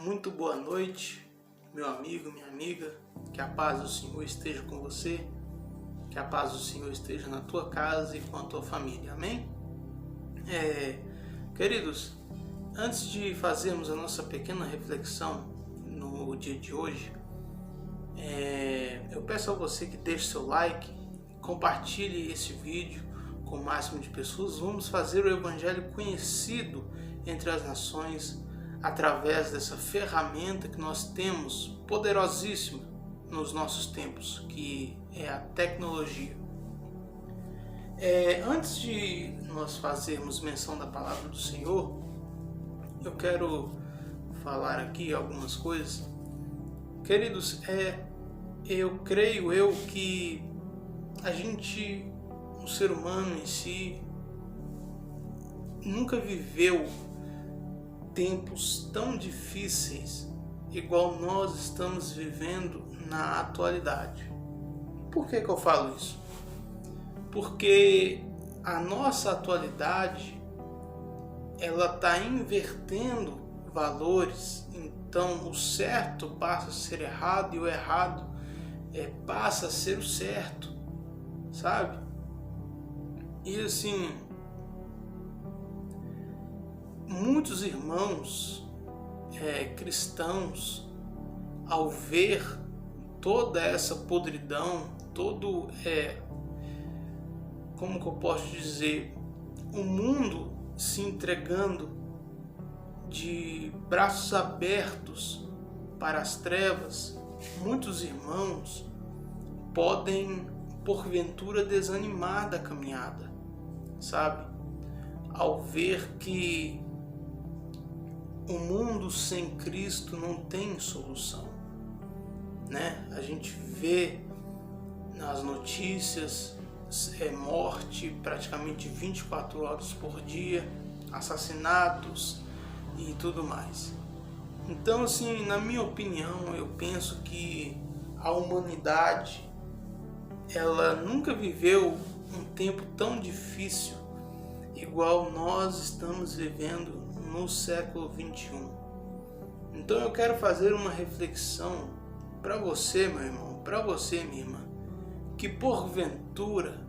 Muito boa noite, meu amigo, minha amiga. Que a paz do Senhor esteja com você, que a paz do Senhor esteja na tua casa e com a tua família, amém? Queridos, antes de fazermos a nossa pequena reflexão no dia de hoje, eu peço a você que deixe seu like, compartilhe esse vídeo com o máximo de pessoas. Vamos fazer o Evangelho conhecido entre as nações através dessa ferramenta que nós temos poderosíssima nos nossos tempos, que é a tecnologia. Antes de nós fazermos menção da palavra do Senhor, eu quero falar aqui algumas coisas. Queridos, eu creio que a gente, o ser humano em si, nunca viveu tempos tão difíceis igual nós estamos vivendo na atualidade. Por que eu falo isso? Porque a nossa atualidade ela está invertendo valores. Então o certo passa a ser errado e o errado passa a ser o certo, sabe? E assim, muitos irmãos cristãos, ao ver toda essa podridão, como que eu posso dizer, o mundo se entregando de braços abertos para as trevas, muitos irmãos podem porventura desanimar da caminhada, sabe? Ao ver que o mundo sem Cristo não tem solução, né? A gente vê nas notícias morte praticamente 24 horas por dia, assassinatos e tudo mais. Então, assim, na minha opinião, eu penso que a humanidade ela nunca viveu um tempo tão difícil igual nós estamos vivendo no século 21. Então eu quero fazer uma reflexão para você, meu irmão, para você, minha irmã, que porventura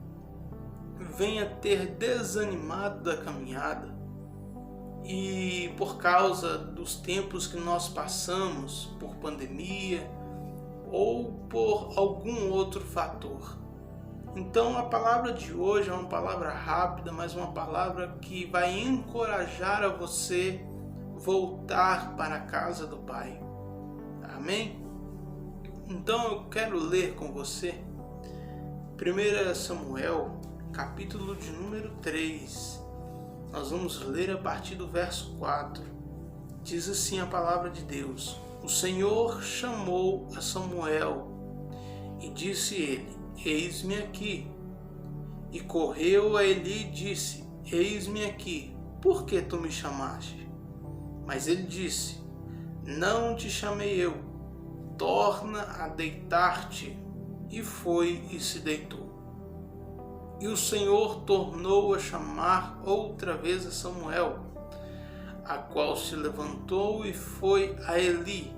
venha ter desanimado da caminhada e por causa dos tempos que nós passamos, por pandemia ou por algum outro fator. Então a palavra de hoje é uma palavra rápida, mas uma palavra que vai encorajar a você voltar para a casa do Pai. Amém? Então eu quero ler com você 1 Samuel, capítulo de número 3. Nós vamos ler a partir do verso 4. Diz assim a palavra de Deus: O Senhor chamou a Samuel e disse ele: Eis-me aqui. E correu a Eli e disse: Eis-me aqui, por que tu me chamaste? Mas ele disse: Não te chamei eu, torna a deitar-te. E foi e se deitou. E o Senhor tornou a chamar outra vez a Samuel, a qual se levantou e foi a Eli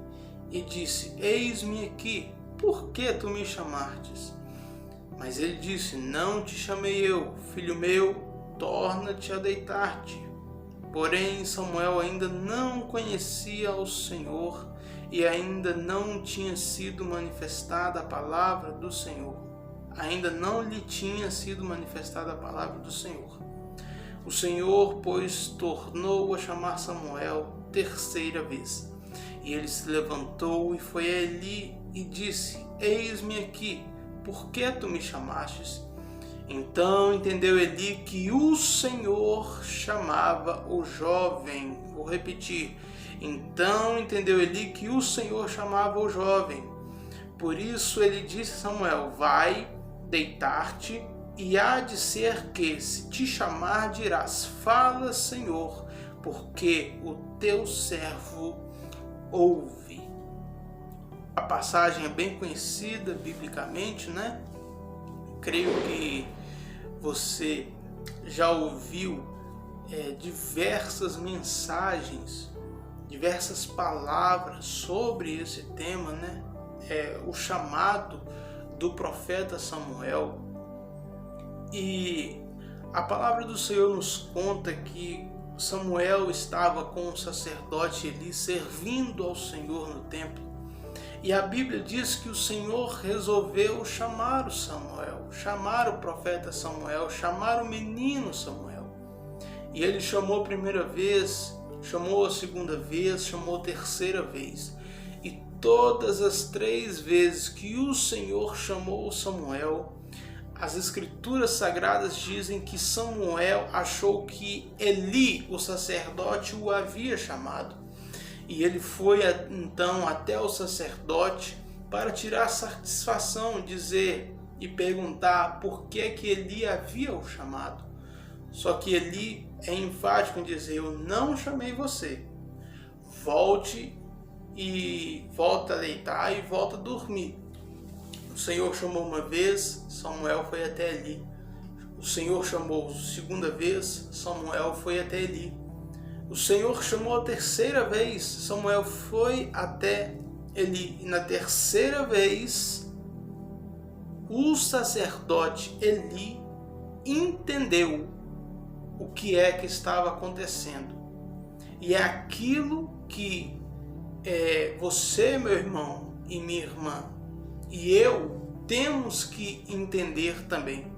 e disse: Eis-me aqui, por que tu me chamastes? Mas ele disse: Não te chamei eu, filho meu, torna-te a deitar-te. Porém Samuel ainda não conhecia ao Senhor e ainda não tinha sido manifestada a palavra do Senhor. Ainda não lhe tinha sido manifestada a palavra do Senhor. O Senhor, pois, tornou a chamar Samuel terceira vez. E ele se levantou e foi a Eli e disse: Eis-me aqui, por que tu me chamastes? Então entendeu Eli que o Senhor chamava o jovem. Vou repetir. Então entendeu Eli que o Senhor chamava o jovem. Por isso ele disse a Samuel: Vai deitar-te, e há de ser que, se te chamar, dirás: Fala, Senhor, porque o teu servo ouve. A passagem é bem conhecida biblicamente, né? Creio que você já ouviu diversas mensagens diversas palavras sobre esse tema, né? O chamado do profeta Samuel. E a palavra do Senhor nos conta que Samuel estava com o sacerdote Eli servindo ao Senhor no templo. E a Bíblia diz que o Senhor resolveu chamar o Samuel, chamar o profeta Samuel, chamar o menino Samuel. E ele chamou a primeira vez, chamou a segunda vez, chamou a terceira vez. E todas as 3 vezes que o Senhor chamou Samuel, as Escrituras Sagradas dizem que Samuel achou que Eli, o sacerdote, o havia chamado. E ele foi então até o sacerdote para tirar satisfação, dizer e perguntar por que Eli havia o chamado. Só que Eli é enfático em dizer: eu não chamei você. Volte a deitar e volta a dormir. O Senhor chamou uma vez, Samuel foi até Eli. O Senhor chamou segunda vez, Samuel foi até Eli. O Senhor chamou a terceira vez, Samuel foi até Eli. E na terceira vez, o sacerdote Eli entendeu o que é que estava acontecendo. E é aquilo que você, meu irmão e minha irmã, e eu temos que entender também.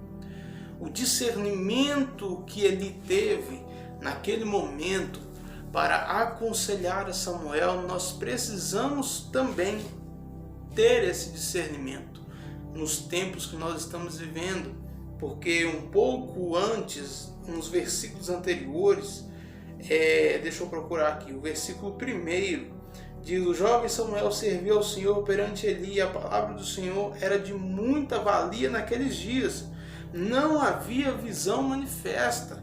O discernimento que Eli teve naquele momento para aconselhar a Samuel, nós precisamos também ter esse discernimento nos tempos que nós estamos vivendo, porque um pouco antes, nos versículos anteriores, deixa eu procurar aqui, o versículo 1 diz: o jovem Samuel serviu ao Senhor perante Eli, e a palavra do Senhor era de muita valia naqueles dias, não havia visão manifesta.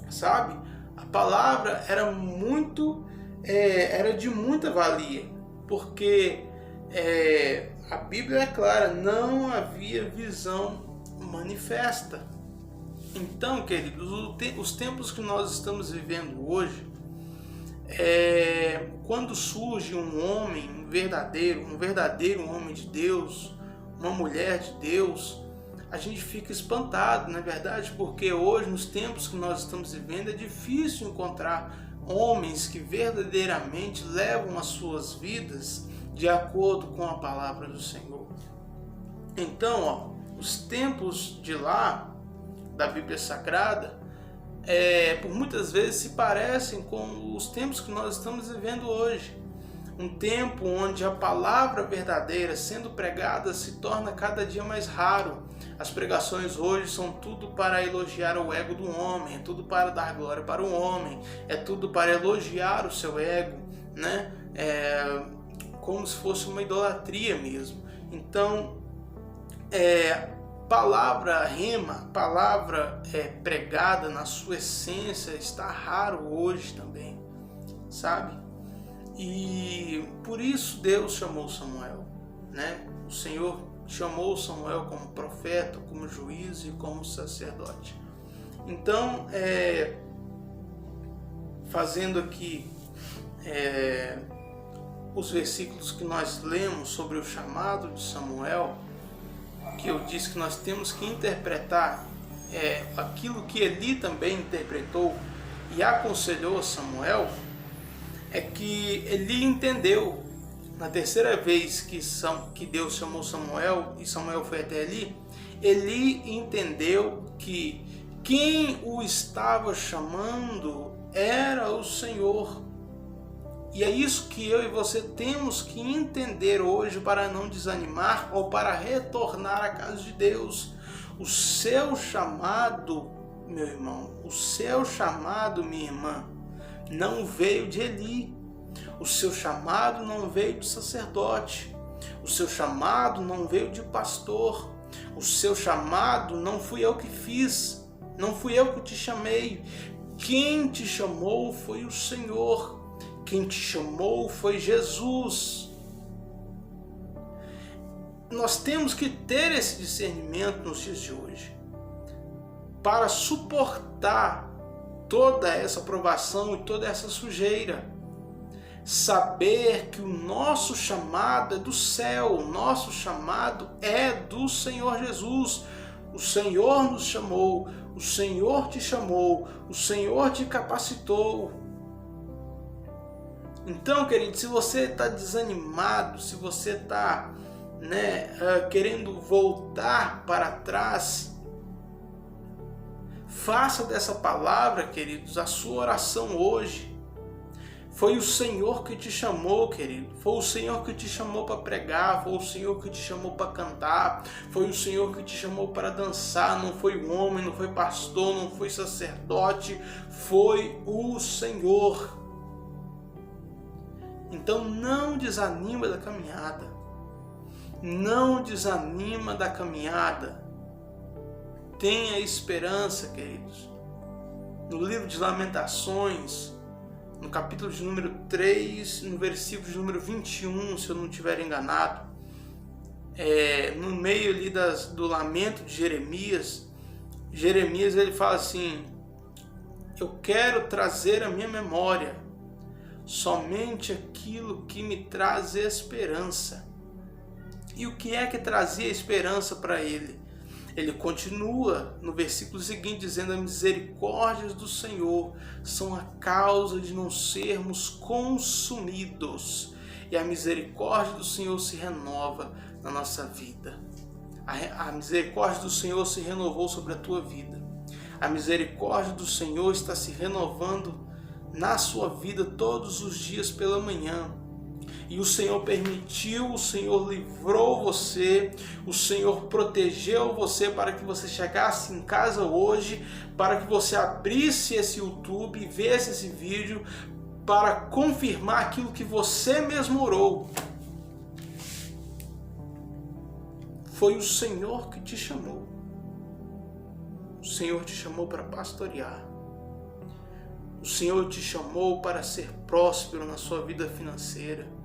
Sabe? A palavra era de muita valia, porque a Bíblia é clara, não havia visão manifesta. Então, queridos, os tempos que nós estamos vivendo hoje, quando surge um homem, um verdadeiro homem de Deus, uma mulher de Deus, a gente fica espantado, não é verdade? Porque hoje, nos tempos que nós estamos vivendo, é difícil encontrar homens que verdadeiramente levam as suas vidas de acordo com a palavra do Senhor. Então, os tempos de lá, da Bíblia Sagrada, por muitas vezes se parecem com os tempos que nós estamos vivendo hoje. Um tempo onde a palavra verdadeira sendo pregada se torna cada dia mais raro. As pregações hoje são tudo para elogiar o ego do homem, é tudo para dar glória para o homem, é tudo para elogiar o seu ego, né? Como se fosse uma idolatria mesmo. Então, palavra rema, palavra pregada na sua essência está raro hoje também, sabe? E por isso Deus chamou Samuel, né? O Senhor chamou Samuel como profeta, como juiz e como sacerdote. Então, fazendo aqui os versículos que nós lemos sobre o chamado de Samuel, que eu disse que nós temos que interpretar aquilo que Eli também interpretou e aconselhou a Samuel, é que Eli entendeu, na terceira vez que Deus chamou Samuel e Samuel foi até Eli, Eli entendeu que quem o estava chamando era o Senhor. E é isso que eu e você temos que entender hoje para não desanimar ou para retornar à casa de Deus. O seu chamado, meu irmão, o seu chamado, minha irmã, não veio de Eli. O seu chamado não veio de sacerdote. O seu chamado não veio de pastor. O seu chamado não fui eu que fiz. Não fui eu que te chamei. Quem te chamou foi o Senhor. Quem te chamou foi Jesus. Nós temos que ter esse discernimento nos dias de hoje para suportar toda essa provação e toda essa sujeira. saber que o nosso chamado é do céu, o nosso chamado é do Senhor Jesus. O Senhor nos chamou, o Senhor te chamou, o Senhor te capacitou. Então, querido, se você está desanimado, se você está querendo voltar para trás, faça dessa palavra, queridos, a sua oração hoje. Foi o Senhor que te chamou, querido. Foi o Senhor que te chamou para pregar. Foi o Senhor que te chamou para cantar. Foi o Senhor que te chamou para dançar. Não foi o homem, não foi pastor, não foi sacerdote. Foi o Senhor. Então não desanima da caminhada. Não desanima da caminhada. Tenha esperança, queridos. No livro de Lamentações, no capítulo de número 3, no versículo de número 21, se eu não estiver enganado, no meio ali do lamento de Jeremias, ele fala assim: eu quero trazer à minha memória somente aquilo que me traz esperança. E o que é que trazia esperança para ele? Ele continua no versículo seguinte dizendo: as misericórdias do Senhor são a causa de não sermos consumidos. E a misericórdia do Senhor se renova na nossa vida. A misericórdia do Senhor se renovou sobre a tua vida. A misericórdia do Senhor está se renovando na sua vida todos os dias pela manhã. E o Senhor permitiu, o Senhor livrou você, o Senhor protegeu você para que você chegasse em casa hoje, para que você abrisse esse YouTube e visse esse vídeo para confirmar aquilo que você mesmo orou. Foi o Senhor que te chamou. O Senhor te chamou para pastorear. O Senhor te chamou para ser próspero na sua vida financeira.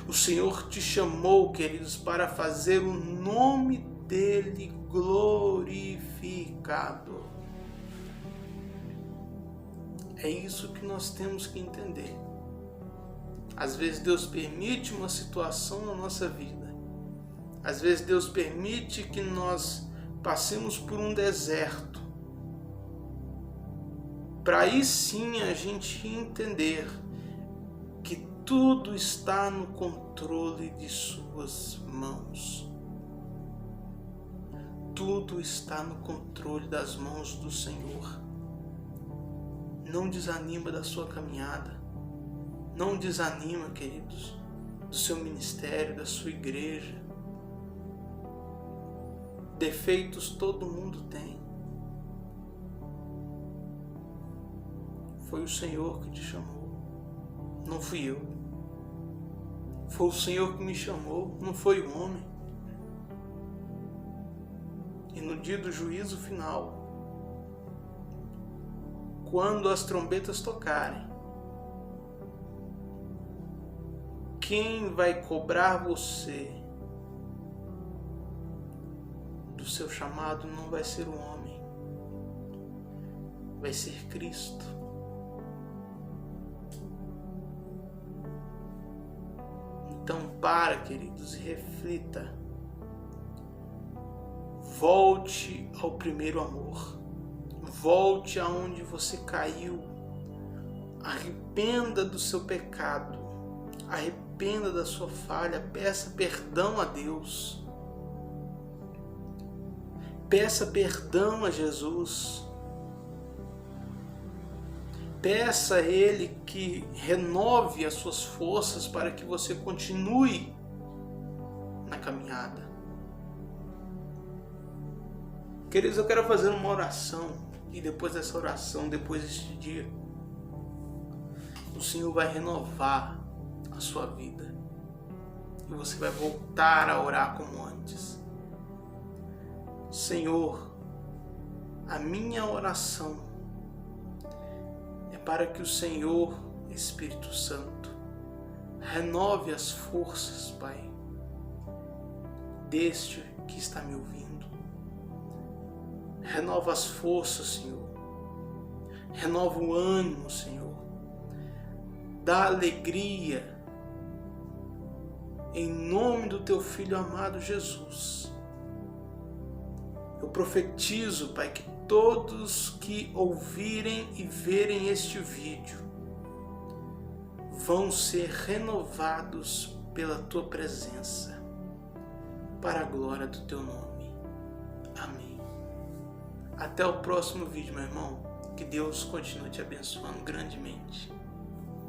O Senhor te chamou, queridos, para fazer o nome dele glorificado. É isso que nós temos que entender. Às vezes Deus permite uma situação na nossa vida. Às vezes Deus permite que nós passemos por um deserto, para aí sim a gente entender que tudo está no controle de suas mãos. Tudo está no controle das mãos do Senhor. Não desanima da sua caminhada. Não desanima, queridos, do seu ministério, da sua igreja. Defeitos todo mundo tem. Foi o Senhor que te chamou, não fui eu. Foi o Senhor que me chamou, não foi o homem. E no dia do juízo final, quando as trombetas tocarem, quem vai cobrar você do seu chamado não vai ser o homem, vai ser Cristo. Então para, queridos, e reflita. Volte ao primeiro amor. Volte aonde você caiu. Arrependa do seu pecado. Arrependa da sua falha. Peça perdão a Deus. Peça perdão a Jesus. Peça a Ele que renove as suas forças para que você continue na caminhada. Queridos, eu quero fazer uma oração e depois dessa oração, depois deste dia, o Senhor vai renovar a sua vida e você vai voltar a orar como antes. Senhor, a minha oração para que o Senhor, Espírito Santo, renove as forças, Pai, deste que está me ouvindo. Renova as forças, Senhor. Renova o ânimo, Senhor. da alegria, em nome do teu Filho amado Jesus. Eu profetizo, Pai, que todos que ouvirem e verem este vídeo vão ser renovados pela tua presença, para a glória do teu nome. Amém. Até o próximo vídeo, meu irmão. Que Deus continue te abençoando grandemente.